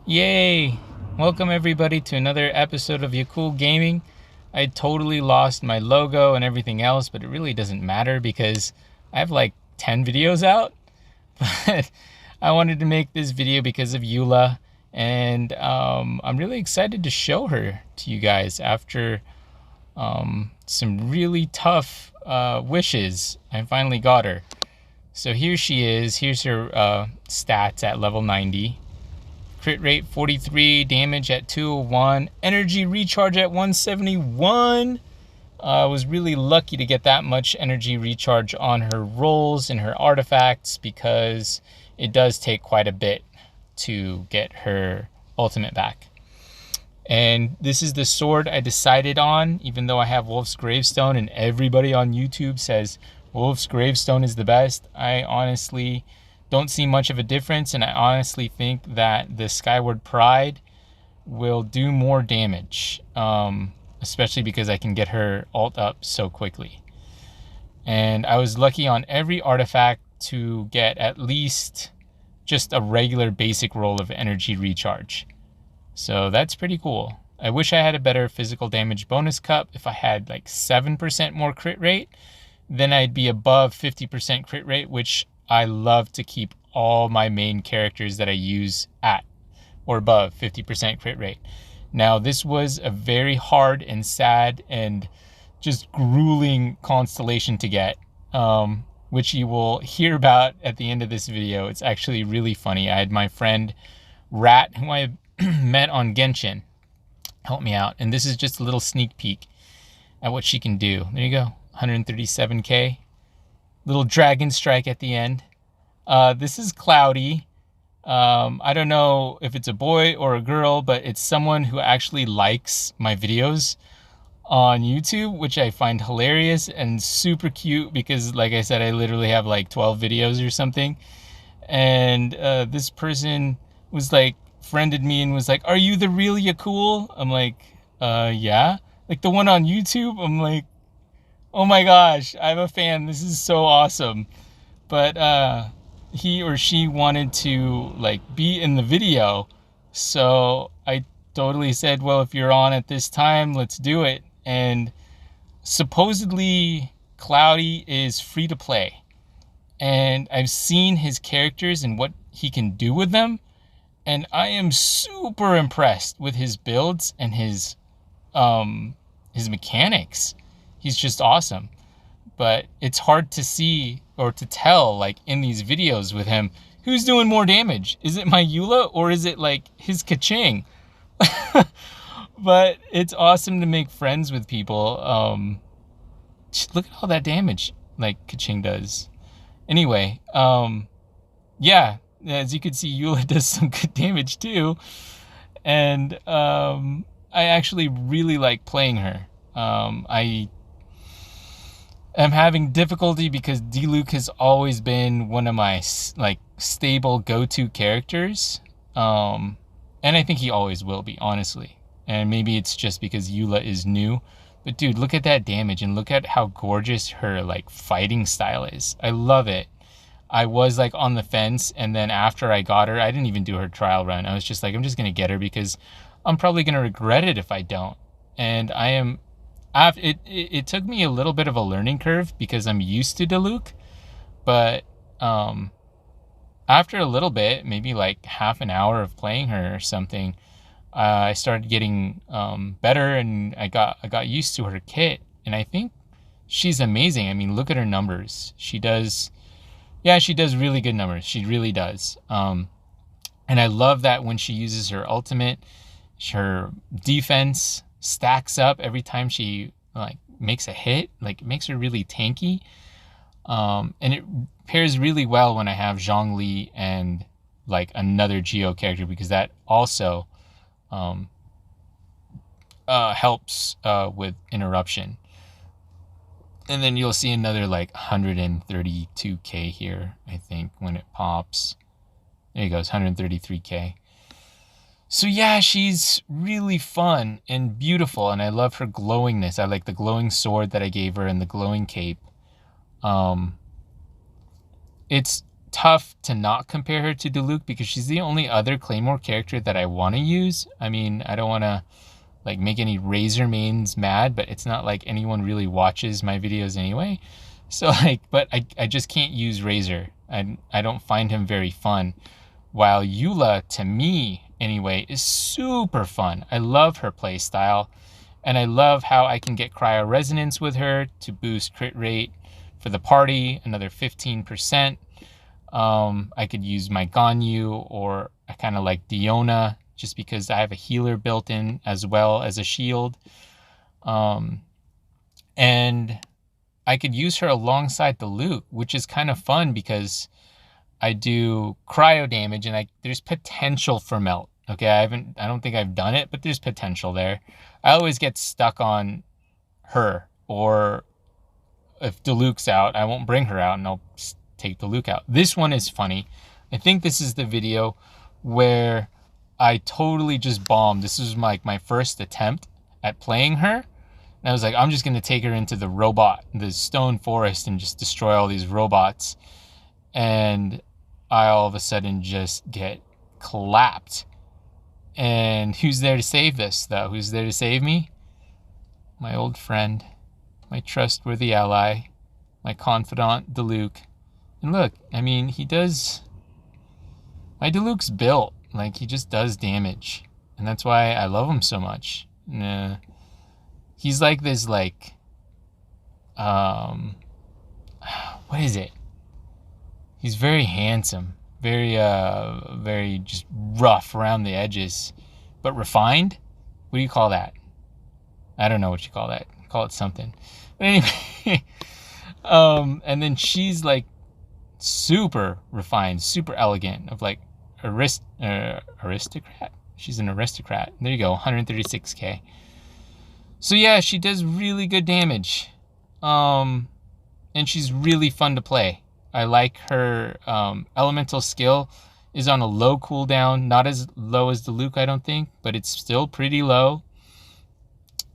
Yay! Welcome everybody to another episode of Cool Gaming. I totally lost my logo and everything else, but it really doesn't matter because I have like 10 videos out. But I wanted to make this video because of EULA, and I'm really excited to show her to you guys after some really tough wishes. I finally got her. So here she is. Here's her stats at level 90. Crit rate 43, damage at 201, energy recharge at 171. I was really lucky to get that much energy recharge on her rolls and her artifacts because it does take quite a bit to get her ultimate back. And this is the sword I decided on, even though I have Wolf's Gravestone and everybody on YouTube says Wolf's Gravestone is the best. I honestly don't see much of a difference, and I honestly think that the Skyward Pride will do more damage, especially because I can get her ult up so quickly. And I was lucky on every artifact to get at least just a regular basic roll of energy recharge. So that's pretty cool. I wish I had a better physical damage bonus cup. If I had like 7% more crit rate, then I'd be above 50% crit rate, which I love to keep all my main characters that I use at or above 50% crit rate. Now, this was a very hard and sad and just grueling constellation to get, which you will hear about at the end of this video. It's actually really funny. I had my friend Rat, who I met on Genshin, help me out. And this is just a little sneak peek at what she can do. There you go, 137k. Little dragon strike at the end. This is Cloudy. I don't know if it's a boy or a girl, but it's someone who actually likes my videos on YouTube, which I find hilarious and super cute because, like I said, I literally have like 12 videos or something. And this person was like, friended me and was like, "Are you the real Yakul?" I'm like, yeah. Like the one on YouTube? I'm like, oh my gosh, I'm a fan. This is so awesome. But he or she wanted to like be in the video. So I totally said, well, if you're on at this time, let's do it. And supposedly Cloudy is free to play. And I've seen his characters and what he can do with them. And I am super impressed with his builds and his mechanics. He's just awesome. But it's hard to see or to tell, like in these videos with him, who's doing more damage. Is it my EULA or is it like his Kaching? But it's awesome to make friends with people. Look at all that damage like Kaching does. Anyway, yeah, as you can see, EULA does some good damage too. And I actually really like playing her. I am having difficulty because Diluc has always been one of my like stable go-to characters. And I think he always will be, honestly. And maybe it's just because EULA is new. But dude, look at that damage and look at how gorgeous her like fighting style is. I love it. I was like on the fence, and then after I got her, I didn't even do her trial run. I was just like, I'm just gonna get her because I'm probably gonna regret it if I don't. And I am. It took me a little bit of a learning curve because I'm used to Diluc, but after a little bit, maybe like half an hour of playing her or something, I started getting better, and I got used to her kit, and I think she's amazing. I mean, look at her numbers. She does really good numbers. She really does. And I love that when she uses her ultimate, her defense stacks up every time she like makes a hit. Like it makes her really tanky. And it pairs really well when I have Zhongli and like another Geo character, because that also helps with interruption. And then you'll see another like 132k here, I think, when it pops. There he goes, 133k. So yeah, she's really fun and beautiful, and I love her glowingness. I like the glowing sword that I gave her and the glowing cape. It's tough to not compare her to Diluc because she's the only other Claymore character that I want to use. I mean, I don't want to like make any Razor mains mad, but it's not like anyone really watches my videos anyway. So like, but I just can't use Razor. I don't find him very fun. While EULA, to me anyway, is super fun. I love her play style, and I love how I can get cryo resonance with her to boost crit rate for the party, another 15%. I could use my Ganyu, or I kind of like Diona just because I have a healer built in as well as a shield. And I could use her alongside Diluc, which is kind of fun because I do cryo damage and there's potential for melt. Okay, I don't think I've done it, but there's potential there. I always get stuck on her, or if Diluc's out, I won't bring her out and I'll take Diluc out. This one is funny. I think this is the video where I totally just bombed. This was like my first attempt at playing her. And I was like, I'm just going to take her into the stone forest and just destroy all these robots. And I all of a sudden just get clapped. And who's there to save this, though? Who's there to save me? My old friend, my trustworthy ally, my confidant, Diluc. And look, I mean, my Diluc's built. Like, he just does damage. And that's why I love him so much. He's like this, like, what is it? He's very handsome. Very just rough around the edges. But refined? What do you call that? I don't know what you call that. Call it something. But anyway, and then she's like super refined, super elegant, of like aristocrat. She's an aristocrat. There you go, 136k. So yeah, she does really good damage, and she's really fun to play. I like her elemental skill is on a low cooldown, not as low as Diluc, I don't think, but it's still pretty low.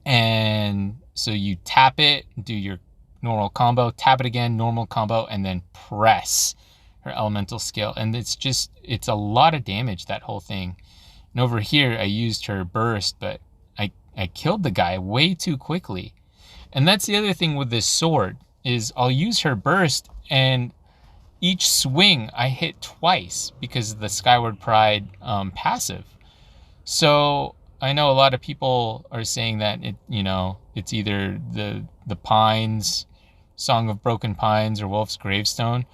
And so you tap it, do your normal combo, tap it again, normal combo, and then press her elemental skill. And it's a lot of damage, that whole thing. And over here, I used her burst, but I killed the guy way too quickly. And that's the other thing with this sword, is I'll use her burst, and each swing I hit twice because of the Skyward Pride passive. So I know a lot of people are saying that it's either the Pines, Song of Broken Pines, or Wolf's Gravestone.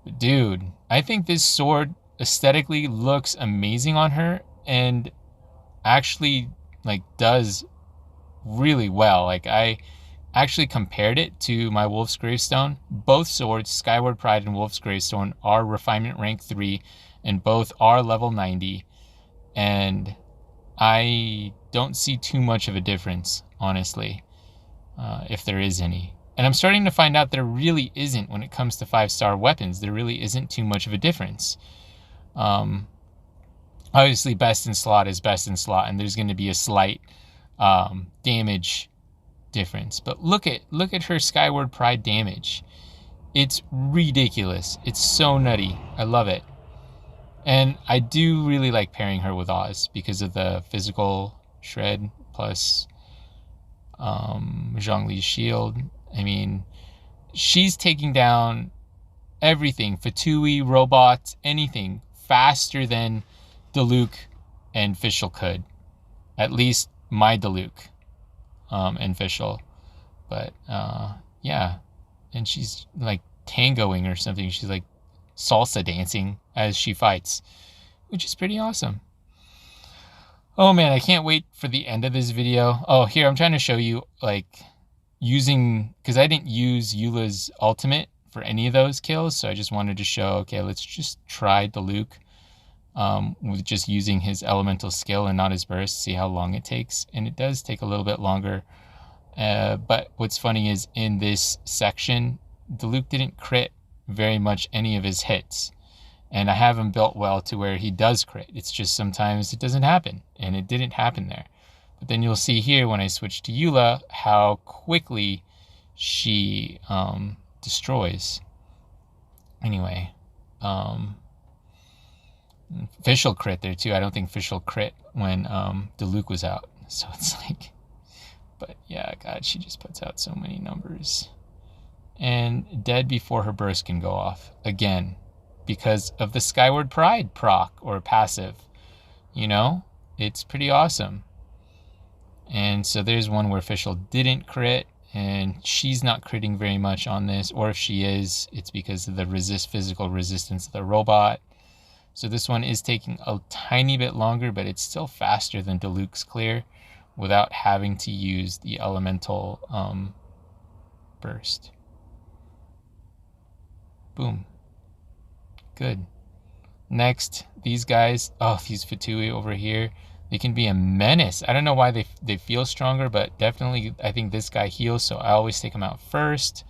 But dude, I think this sword aesthetically looks amazing on her, and actually like does really well. Like, I actually compared it to my Wolf's Gravestone. Both swords, Skyward Pride and Wolf's Gravestone, are refinement rank 3, and both are level 90. And I don't see too much of a difference, honestly, if there is any. And I'm starting to find out there really isn't when it comes to 5-star weapons. There really isn't too much of a difference. Obviously, best in slot is best in slot, and there's going to be a slight damage difference. But look at her Skyward Pride damage. It's ridiculous. It's so nutty. I love it. And I do really like pairing her with Oz because of the physical shred plus Zhongli's shield. I mean, she's taking down everything, Fatui, robots, anything, faster than Diluc and Fischl could. At least my Diluc and Fischl. But yeah, and she's like tangoing or something. She's like salsa dancing as she fights, which is pretty awesome. Oh man, I can't wait for the end of this video. Oh, here, I'm trying to show you, like, because I didn't use EULA's ultimate for any of those kills, so I just wanted to show, okay, let's just try Diluc with just using his elemental skill and not his burst, see how long it takes. And it does take a little bit longer. But what's funny is in this section, Diluc didn't crit very much any of his hits. And I have him built well to where he does crit. It's just sometimes it doesn't happen, and it didn't happen there. But then you'll see here when I switch to EULA how quickly she destroys. Anyway, Fischl crit there too. I don't think Fischl crit when Diluc was out. So it's like, but yeah, God, she just puts out so many numbers. And dead before her burst can go off again because of the Skyward Pride proc or passive. You know, it's pretty awesome. And so there's one where Fischl didn't crit, and she's not critting very much on this, or if she is, it's because of the physical resistance of the robot. So this one is taking a tiny bit longer, but it's still faster than Diluc's clear without having to use the elemental burst. Boom. Good. Next, these guys, these Fatui over here, they can be a menace. I don't know why they feel stronger, but definitely I think this guy heals, so I always take him out first.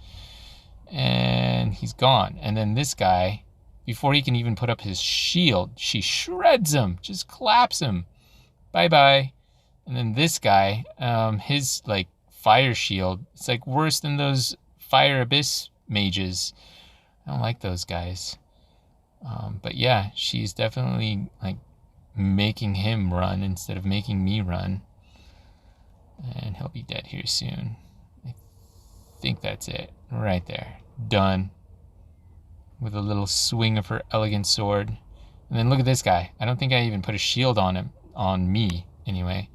And he's gone. And then this guy, before he can even put up his shield, she shreds him, just claps him. Bye-bye. And then this guy, his like fire shield, it's like worse than those fire abyss mages. I don't like those guys. But yeah, she's definitely like making him run instead of making me run. And he'll be dead here soon. I think that's it. Right there. Done. With a little swing of her elegant sword. And then look at this guy. I don't think I even put a shield on him. On me, anyway.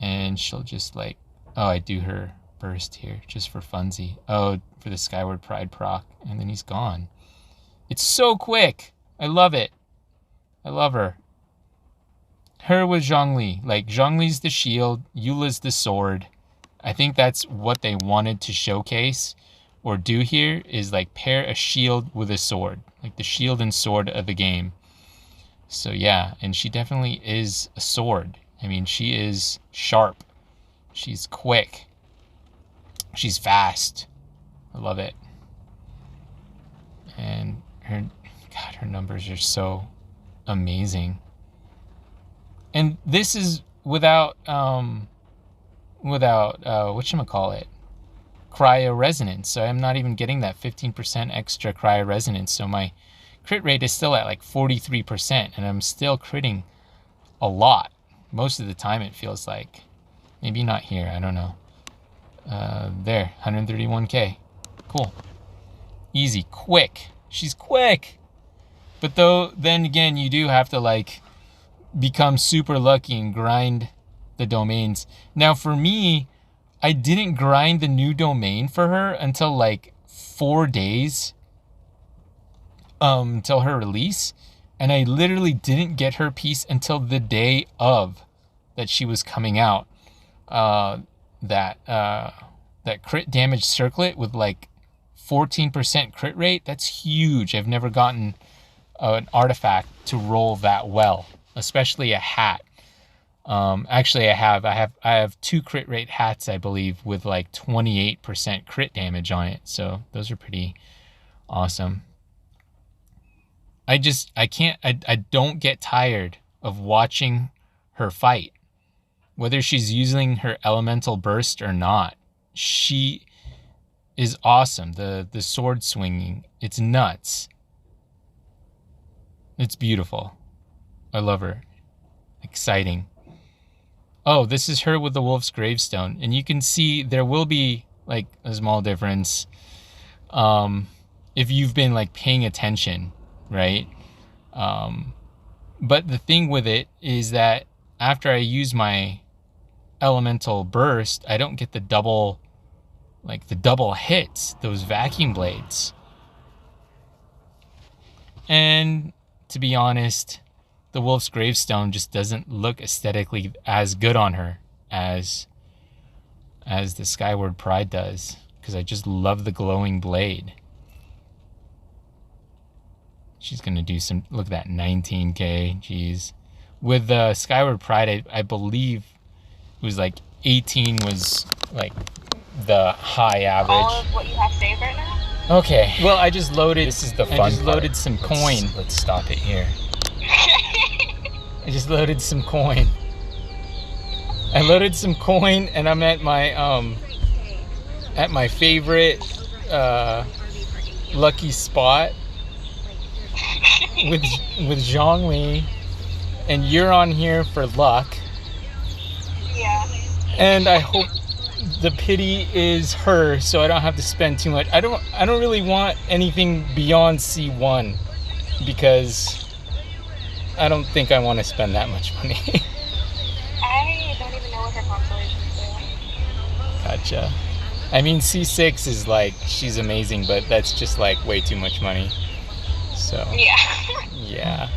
And she'll just like... Oh, I do her burst here. Just for funsie. Oh, for the Skyward Pride proc. And then he's gone. It's so quick. I love it. I love her. Her with Zhongli. Like, Zhongli's the shield. EULA's the sword. I think that's what they wanted to showcase or do here is like pair a shield with a sword. Like the shield and sword of the game. So yeah, and she definitely is a sword. I mean, she is sharp. She's quick. She's fast. I love it. And her numbers are so amazing. And this is without whatchamacallit, cryo-resonance. So I'm not even getting that 15% extra cryo-resonance. So my crit rate is still at like 43%, and I'm still critting a lot. Most of the time it feels like. Maybe not here, I don't know. There, 131k. Cool. Easy, quick. She's quick. But then again, you do have to like become super lucky and grind the domains. Now for me, I didn't grind the new domain for her until like 4 days until her release, and I literally didn't get her piece until the day of that she was coming out. That crit damage circlet with like 14% crit rate, that's huge. I've never gotten an artifact to roll that well, especially a hat. Actually, I have 2 crit rate hats, I believe, with like 28% crit damage on it. So those are pretty awesome. I don't get tired of watching her fight. Whether she's using her elemental burst or not, she is awesome. The sword swinging, it's nuts. It's beautiful. I love her. Exciting. Oh, this is her with the wolf's gravestone. And you can see there will be like a small difference if you've been like paying attention, right? But the thing with it is that after I use my elemental burst, I don't get the double hits, those vacuum blades. And to be honest, the wolf's gravestone just doesn't look aesthetically as good on her as the Skyward Pride does, because I just love the glowing blade. She's gonna do some, look at that, 19k, jeez. With the Skyward Pride, I believe it was like 18 was like the high average. All of what you have saved right now? Okay, well, I just loaded, this is the fun part. I just loaded some coin. Let's stop it here. I just loaded some coin. I loaded some coin, and I'm at my favorite lucky spot. with Zhongli, and you're on here for luck. Yeah. And I hope the pity is her, so I don't have to spend too much. I don't really want anything beyond C1 because I don't think I want to spend that much money. I don't even know what her constellations do. Gotcha. I mean, C6 is like, she's amazing, but that's just like way too much money. So. Yeah. Yeah.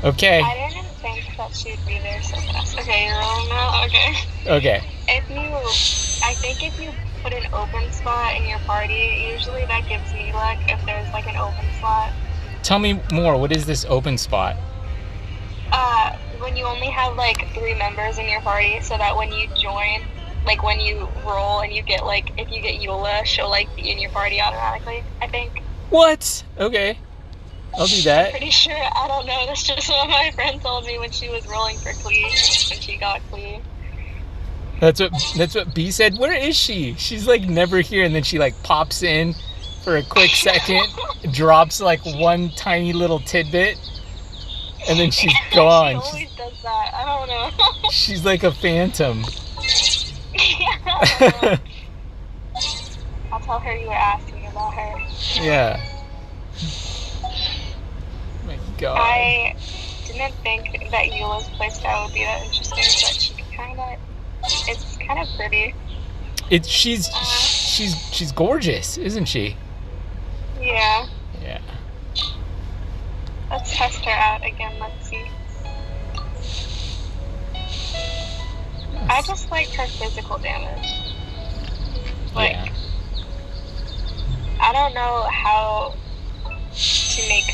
Okay. I didn't think that she'd be there so fast. Okay, you're rolling now? Okay. Okay. I think if you put an open spot in your party, usually that gives me luck if there's like an open slot. Tell me more. What is this open spot? When you only have like 3 members in your party, so that when you join, like when you roll and you get like, if you get EULA, she'll like be in your party automatically, I think. What? Okay. I'll do that. I'm pretty sure. I don't know. That's just what my friend told me when she was rolling for Klee, and she got Klee. That's what B said. Where is she? She's like never here, and then she like pops in for a quick second, drops like one tiny little tidbit, and then she's gone. She always does that. I don't know. She's like a phantom. Yeah, I'll tell her you were asking about her. Yeah. My God. I didn't think that EULA's playstyle would be that interesting, but it's kind of pretty. She's gorgeous, isn't she? Yeah. Yeah. Let's test her out again. Let's see. I just like her physical damage. Like, yeah. I don't know how to make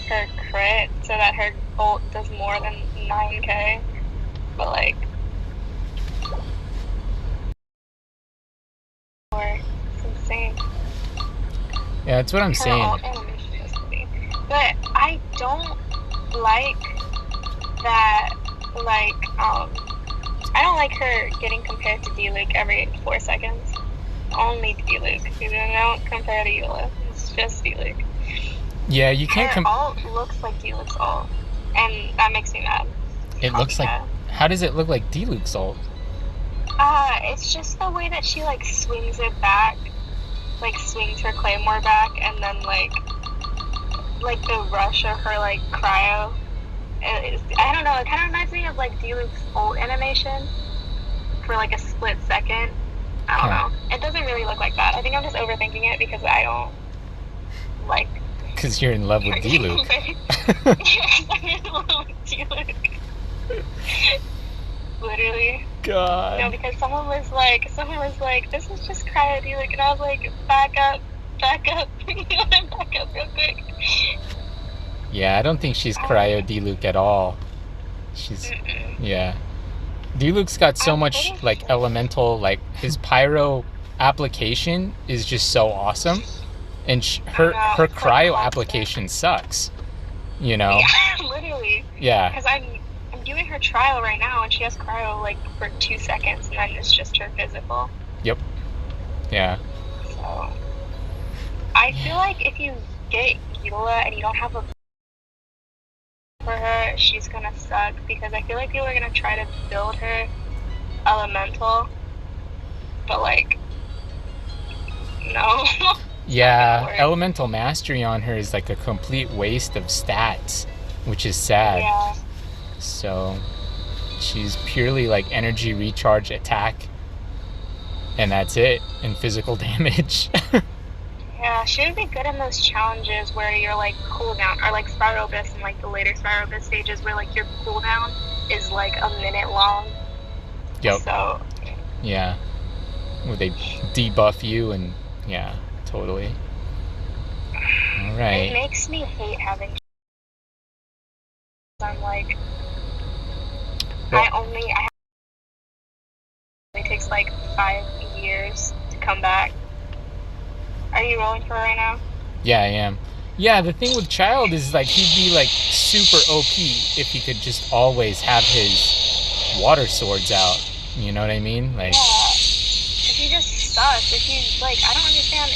her crit so that her ult does more than 9k, but like, it's insane. Yeah, that's what I'm saying. Her ult animation is pretty. But I don't like that, like, I don't like her getting compared to Diluc every 4 seconds. Only Diluc. You don't compare to EULA. It's just Diluc. Yeah, you can't her ult looks like Diluc's ult, and that makes me mad. It looks like... How does it look like Diluc's ult? It's just the way that she, like, swings it back. Like, swings her Claymore back, and then, like the rush of her, like, cryo. I don't know, it kind of reminds me of, like, Diluc's ult animation for, like, a split second. I don't know. It doesn't really look like that. I think I'm just overthinking it because I don't like... Because you're in love with Diluc. I'm in love with Diluc. Literally. God. No, because someone was like, this is just cryo Diluc, and I was like, back up. Back up real quick. Yeah, I don't think she's cryo Diluc at all. She's... Yeah. Diluc's got so much, like, elemental, like, his pyro application is just so awesome. And her cryo application sucks, you know? Yeah, literally. Yeah. Because I'm doing her trial right now, and she has cryo, like, for 2 seconds, and then it's just her physical. Yep. Yeah. So, I feel like if you get EULA and you don't have a for her, she's gonna suck, because I feel like people are gonna try to build her elemental, but, like, no. Yeah, elemental mastery on her is like a complete waste of stats, which is sad. Yeah. So she's purely like energy recharge attack, and that's it, and physical damage. Yeah, she would be good in those challenges where you're like cooldown, or like Spiral Abyss and like the later Spiral Abyss stages where like your cooldown is like a minute long. Yep. So. Yeah. Where they debuff you and yeah. Totally. All right. It makes me hate having. I'm like, well, it takes like 5 years to come back. Are you rolling for it right now? Yeah, I am. Yeah, the thing with Child is like he'd be like super OP if he could just always have his water swords out. You know what I mean? Like. Yeah. If he just sucks. If you like, I don't understand.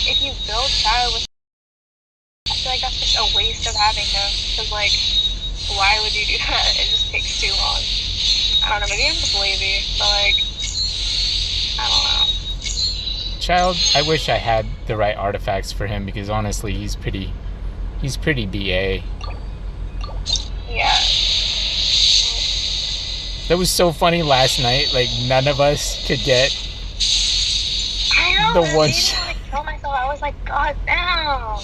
If you build Child with feel like that's just a waste of having him. Because, like, why would you do that? It just takes too long. I don't know, maybe I'm just lazy, but, like, I don't know. Child, I wish I had the right artifacts for him, because honestly, he's pretty BA. Yeah. That was so funny last night. Like, none of us could get I know, the I one made me shot. want to kill myself. I was like, God damn.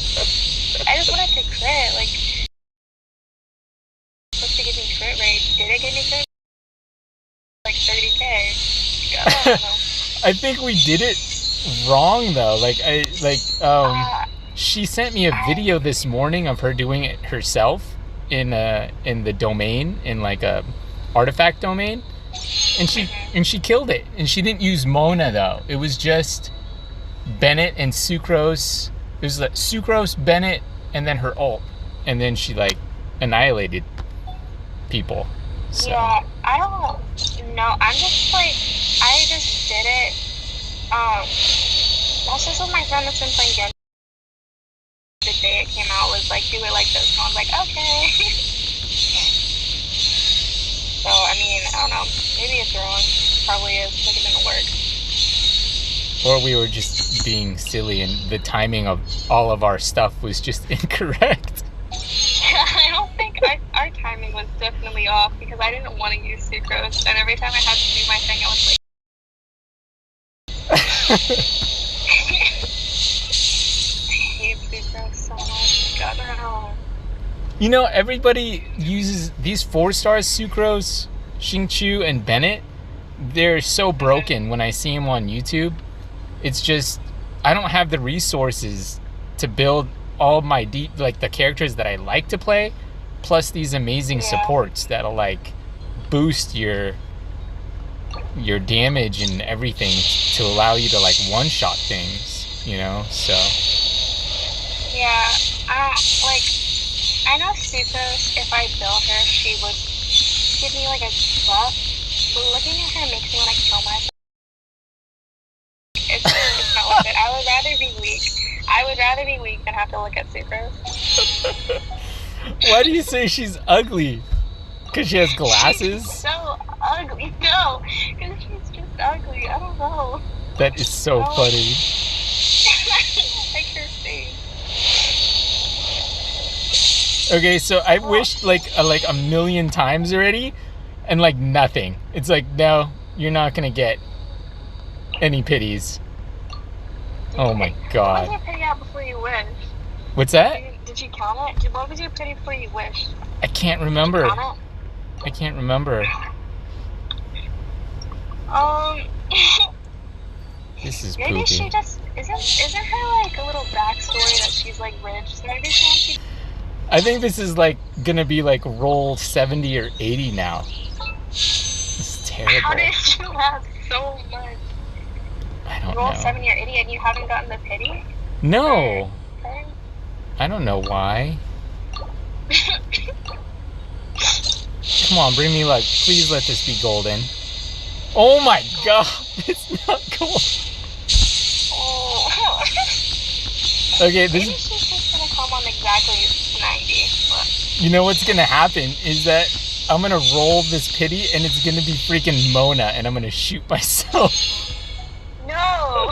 I just wanted to crit. Like, supposed to give me crit rate. Did it give me crit? Like 30k. I don't know. I think we did it wrong though. She sent me a video this morning of her doing it herself in the domain, in like a artifact domain, and she killed it. And she didn't use Mona though. It was just Bennett and Sucrose. It was like Sucrose, Bennett, and then her ult, and then she like annihilated people. So. Yeah, I don't know. I'm just like, I just did it. That's just what my friend that's been playing Genshin the day it came out was like, do it like this. And I was like, okay. So, I mean, I don't know. Maybe it's wrong. Probably is. Like, it didn't work. Or we were just being silly and the timing of all of our stuff was just incorrect. I don't think our timing was definitely off because I didn't want to use sucrose, and every time I had to do my thing, I was like, I hate sucrose so much. God, no. You know, everybody uses these 4-stars, Sucrose, Xingqiu, and Bennett. They're so broken when I see them on YouTube. It's just, I don't have the resources to build all my the characters that I like to play, plus these amazing supports that'll like boost your damage and everything to allow you to like one-shot things, you know. So yeah, I know Sucrose, if I build her, she would give me like a buff, but looking at her makes me want to kill myself. It's not worth it. I would rather be weak. I would rather be weak than have to look at Sucrose. Why do you say she's ugly? Because she has glasses? She's so ugly. No, because she's just ugly. I don't know. That is so funny. Like her face. Okay, so I wished like a million times already, and like nothing. It's like, no, you're not gonna get any pities. Oh my god. What was your pity out before you wished? What's that? Did you count it? What was your pity before you wished? I can't remember. Did you count it? I can't remember. This is maybe poopy. she just isn't her like a little backstory that she's like rich? So maybe she wants to. I think this is like gonna be like roll 70 or 80 now. This is terrible. How did you have so much? I don't roll know. 70 or 80 and you haven't gotten the pity? No. Okay. I don't know why. Come on, bring me luck. Please let this be golden. Oh my god, it's not gold. Oh. Okay, Maybe she's just gonna come on exactly 90. But... You know what's gonna happen is that I'm gonna roll this pity and it's gonna be freaking Mona and I'm gonna shoot myself. No!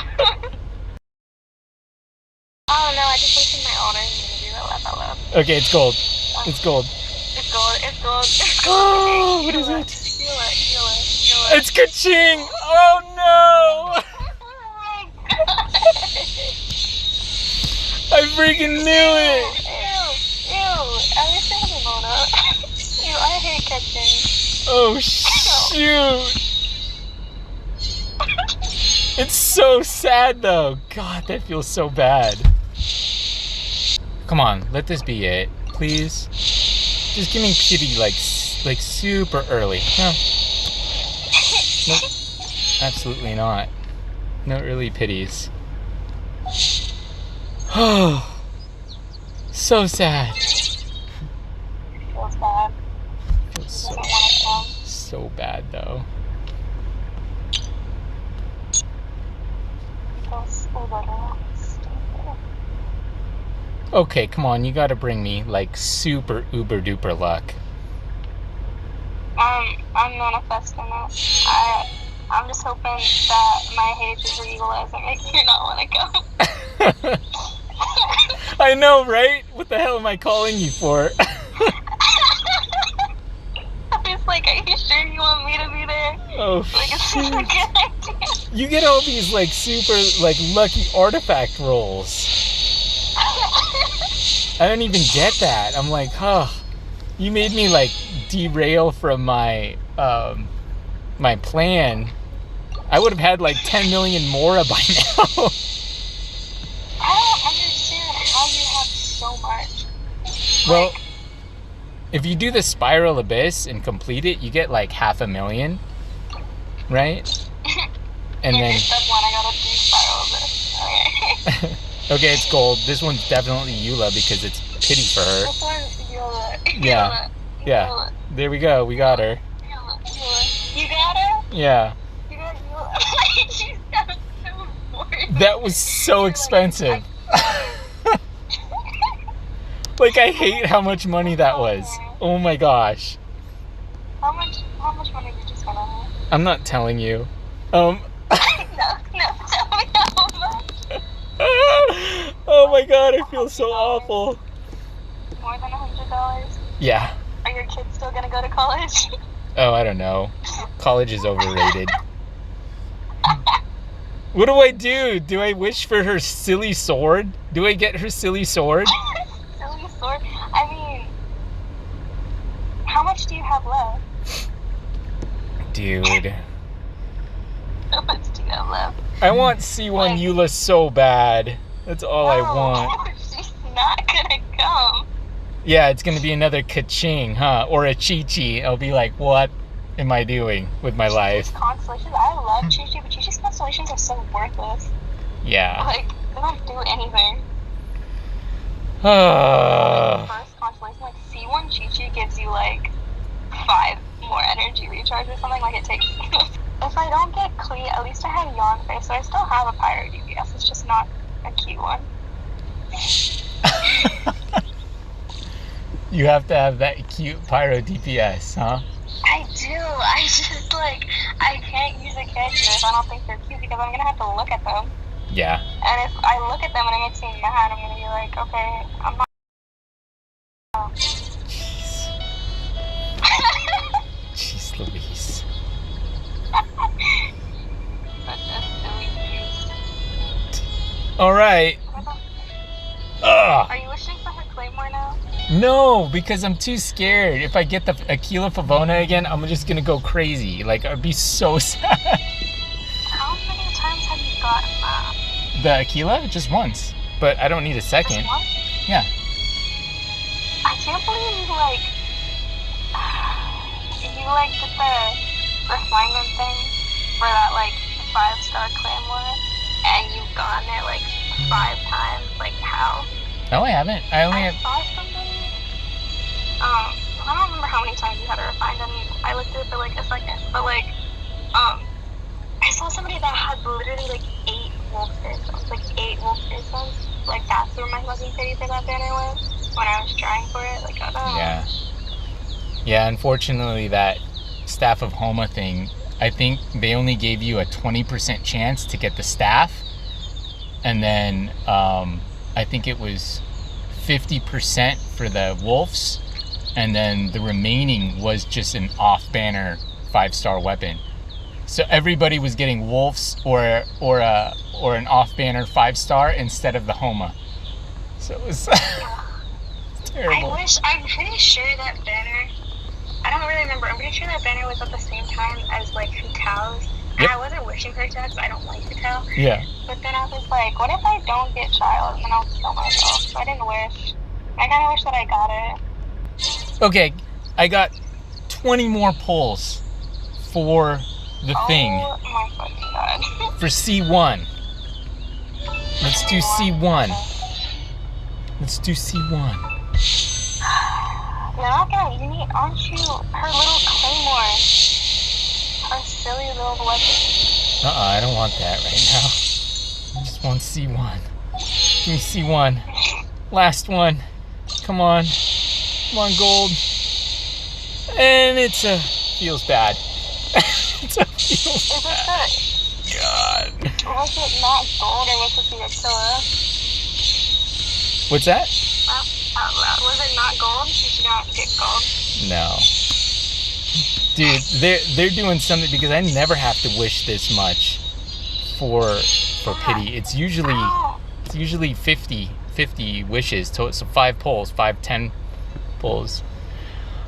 Oh no, I just wasted my honor. I'm gonna do that laugh out loud. Okay, it's gold. It's gold. It's gold, it's gold, it's gold. Oh, what is it? Heal it. It's Kaching! Oh no! Oh my god! I freaking knew it! Ew. At least I have a Mona. Ew, I hate catching. Oh shoot! It's so sad though. God, that feels so bad. Come on, let this be it, please. Just give me pity like super early. No. Nope. Absolutely not. No early pities. Oh, so sad. Feels bad. Feels Doesn't want to come. so bad though. Okay, come on, you gotta bring me, like, super uber duper luck. I'm manifesting it. I'm just hoping that my hatred for EULA doesn't make me not want to go. I know, right? What the hell am I calling you for? I was like, are you sure you want me to be there? Oh, like, it's a good idea. You get all these, like, super, like, lucky artifact rolls. I don't even get that. I'm like, oh, you made me, like, derail from my, my plan. I would have had, like, 10 million Mora by now. I don't understand how you have so much. Well, like, if you do the Spiral Abyss and complete it, you get, like, 500,000, right? And then... Step 1, I gotta do Spiral Abyss. Okay. Okay, it's gold. This one's definitely EULA because it's pity for her. This one's EULA. Yeah. Yeah. EULA. There we go. We got her. EULA. You got her? Yeah. You got EULA. She sounds so boring. That was so expensive. Like, I hate how much money that was. Oh my gosh. How much money did you spend on it? I'm not telling you. No, tell me how much. Oh my god, I feel so awful. More than $100? Yeah. Are your kids still gonna go to college? Oh, I don't know. College is overrated. What do I do? Do I wish for her silly sword? Do I get her silly sword? Silly sword? I mean, how much do you have left? Dude. How much do you have left? I want C1 EULA so bad. That's all I want. She's not gonna come. Yeah, it's gonna be another ka-ching, huh? Or a Chi-Chi. I'll be like, what am I doing with my life? Constellations, I love Chi-Chi, but Chi-Chi's constellations are so worthless. Yeah. Like, they don't do anything. First constellation, like C1 Chi-Chi gives you like 5 more energy recharge or something, like it takes. If I don't get Clee, at least I have Yawn Face, so I still have a Pyro DPS, it's just not a cute one. You have to have that cute Pyro DPS, huh? I do, I just like, I can't use a character if I don't think they're cute because I'm gonna have to look at them. Yeah. And if I look at them and it makes me mad, I'm gonna be like, okay, I'm not. Jeez Louise. Alright. Are you wishing for her Claymore now? No, because I'm too scared. If I get the Aquila Favona again, I'm just gonna go crazy. Like, I'd be so sad. How many times have you gotten that? The Aquila? Just once. But I don't need a second. Just once? Yeah. I can't believe you did the refinement thing for that, like, 5-star Claymore, and you've gotten it, like, 5 times. Like, how? No, I haven't. I saw somebody, I don't remember how many times you had to refine them. I looked at it for, like, a second, but, like, I saw somebody that had literally, like, 8 wolf stones, like, 8 wolf stones. Like, that's where my fucking pity for that banner was, when I was trying for it, like, Yeah. Yeah, unfortunately, that Staff of Homa thing, I think they only gave you a 20% chance to get the staff, and then I think it was 50% for the wolves, and then the remaining was just an off-banner 5-star weapon. So everybody was getting wolves or an off-banner 5-star instead of the Homa. So it was terrible. I'm pretty sure that banner, I don't really remember, I'm pretty sure that banner was at the same time as, like, Hutau's. And Yep. I wasn't wishing for Hutau because I don't like Hutau. Yeah. But then I was like, what if I don't get Child and then I'll kill myself? So I didn't wish. I kind of wish that I got it. Okay, I got 20 more pulls for the thing. Oh my fucking god. For C1. Let's do C1. Let's do C1. You're not gonna, aren't you her little Claymore? Her silly little weapon. I don't want that right now. I just want C1. Give me C1. Last one. Come on. Come on, gold. And it's feels bad. Feels bad. God. Was it not gold or was it the Attila? What's that? Was it not gold? Did she not get gold? No. Dude, they're doing something because I never have to wish this much for pity. It's usually 50 wishes. So 5 pulls, 10 pulls.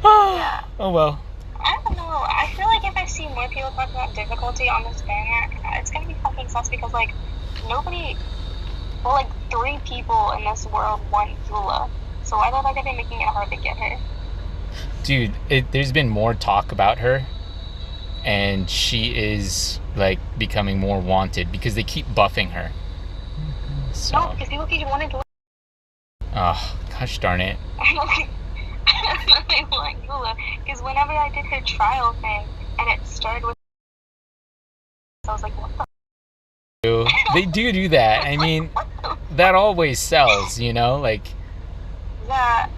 Yeah. Oh well. I don't know. I feel like if I see more people talk about difficulty on this banner, it's gonna be fucking sus because like nobody, well, like 3 people in this world want EULA. So why the fuck are they making it hard to get her? Dude, there's been more talk about her, and she is like becoming more wanted because they keep buffing her. So. No, because people keep wanting to. Oh, gosh darn it. I don't want EULA because whenever I did her trial thing and it started with, I was like, what the? They do that. I mean, that always sells, you know, like. Yeah.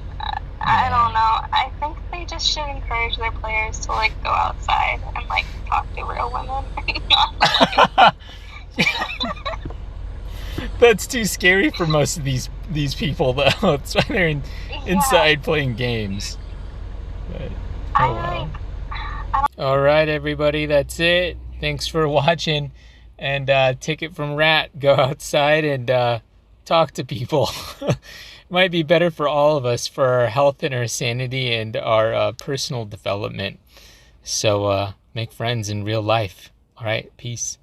I don't know. I think they just should encourage their players to like go outside and like talk to real women. That's too scary for most of these people though. That's why they're inside playing games. But, oh well. All right, everybody, that's it. Thanks for watching. And ticket from Rat. Go outside and talk to people. Might be better for all of us, for our health and our sanity and our personal development. So make friends in real life. All right, peace.